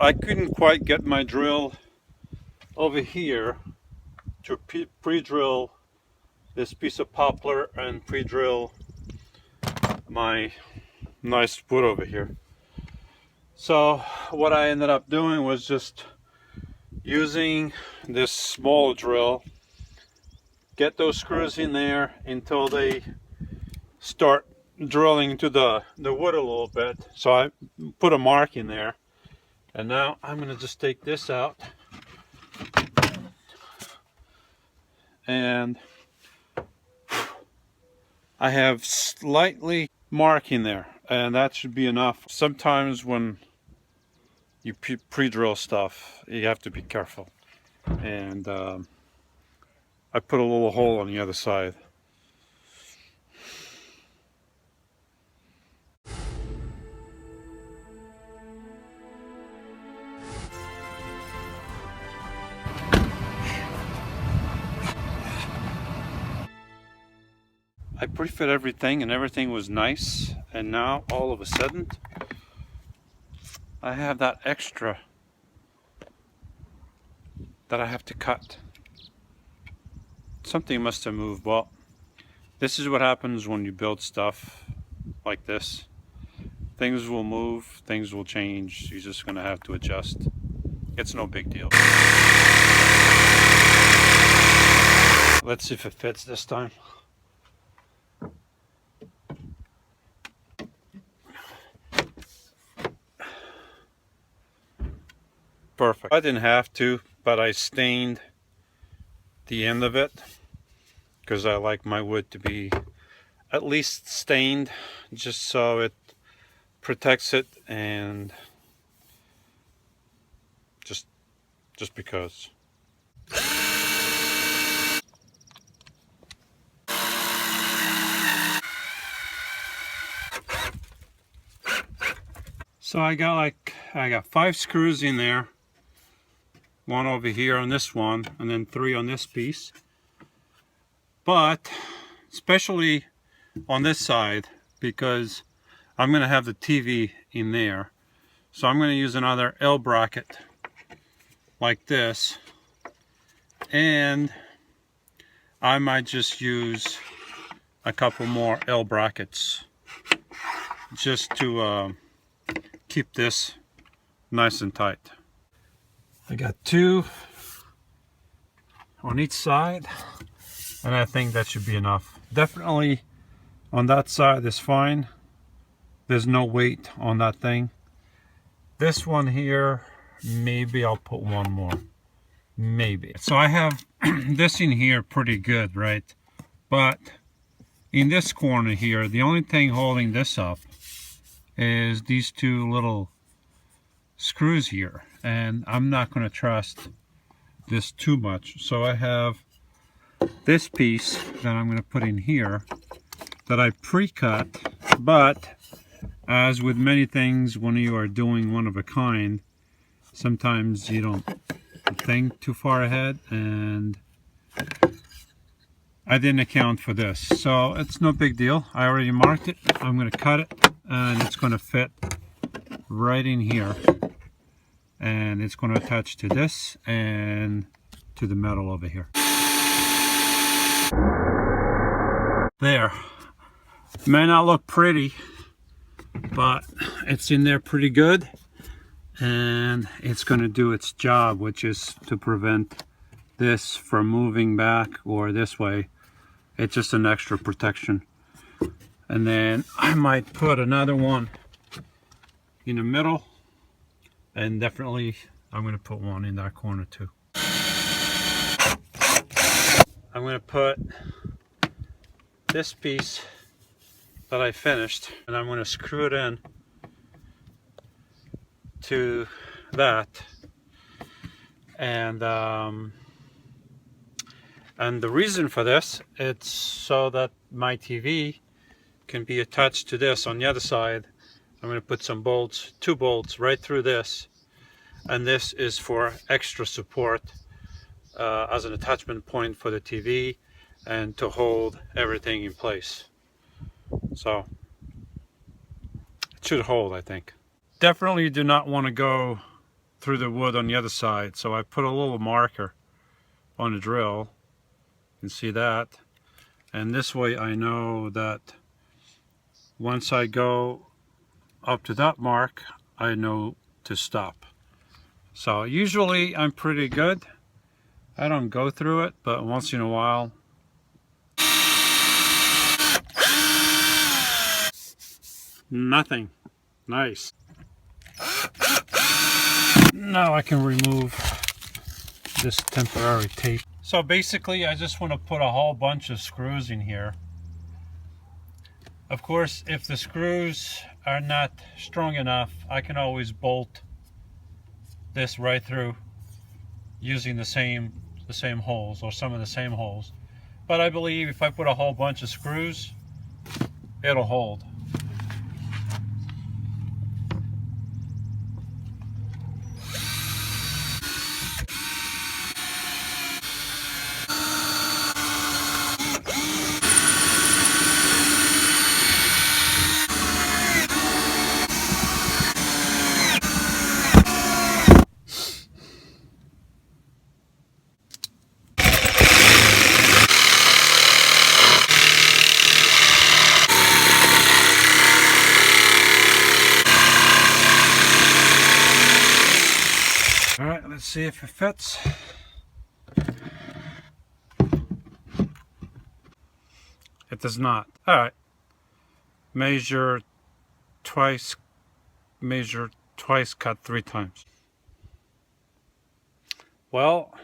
I couldn't quite get my drill over here to pre-drill this piece of poplar and pre-drill my nice wood over here. So what I ended up doing was just using this small drill, get those screws in there until they start drilling into the wood a little bit. So I put a mark in there, and now I'm going to just take this out, and I have slightly mark in there, and that should be enough. Sometimes when you pre-drill stuff, you have to be careful, and I put a little hole on the other side. I pre-fit everything and everything was nice, and now all of a sudden I have that extra that I have to cut. Something must have moved. Well, this is what happens when you build stuff like this. Things will move, things will change. You're just gonna have to adjust. It's no big deal. Let's see if it fits this time. Perfect. I didn't have to, but I stained the end of it because I like my wood to be at least stained, just so it protects it, and just because. So I got 5 screws in there. 1 over here on this one, and then 3 on this piece. But especially on this side, because I'm going to have the TV in there, so I'm going to use another L bracket like this, and I might just use a couple more L brackets just to keep this nice and tight. I got 2 on each side, and I think that should be enough. Definitely on that side is fine. There's no weight on that thing. This one here, maybe I'll put 1 more. Maybe. So I have this in here pretty good, right? But in this corner here, the only thing holding this up is these 2 little screws here, and I'm not going to trust this too much. So I have this piece that I'm going to put in here that I pre-cut, but as with many things when you are doing one of a kind, sometimes you don't think too far ahead, and I didn't account for this. So it's no big deal. I already marked it. I'm going to cut it, and it's going to fit right in here, and it's going to attach to this and to the metal over here. There. May not look pretty, but it's in there pretty good, and it's going to do its job, which is to prevent this from moving back or this way. It's just an extra protection. And then I might put another one in the middle, and definitely I'm going to put 1 in that corner too. I'm going to put this piece that I finished, and I'm going to screw it in to that, and the reason for this, it's so that my TV can be attached to this on the other side. I'm going to put some bolts, 2 bolts right through this, and this is for extra support as an attachment point for the TV and to hold everything in place. So it should hold, I think. Definitely do not want to go through the wood on the other side. So I put a little marker on the drill. You can see that. And this way I know that once I go up to that mark, I know to stop. So usually I'm pretty good. I don't go through it, but once in a while. Nothing. Nice. Now I can remove this temporary tape. So basically I just want to put a whole bunch of screws in here. Of course, if the screws are not strong enough, I can always bolt this right through using the same holes, or some of the same holes. But I believe if I put a whole bunch of screws, it'll hold. Alright, let's see if it fits. It does not. Alright. Measure twice, cut 3 times. Well,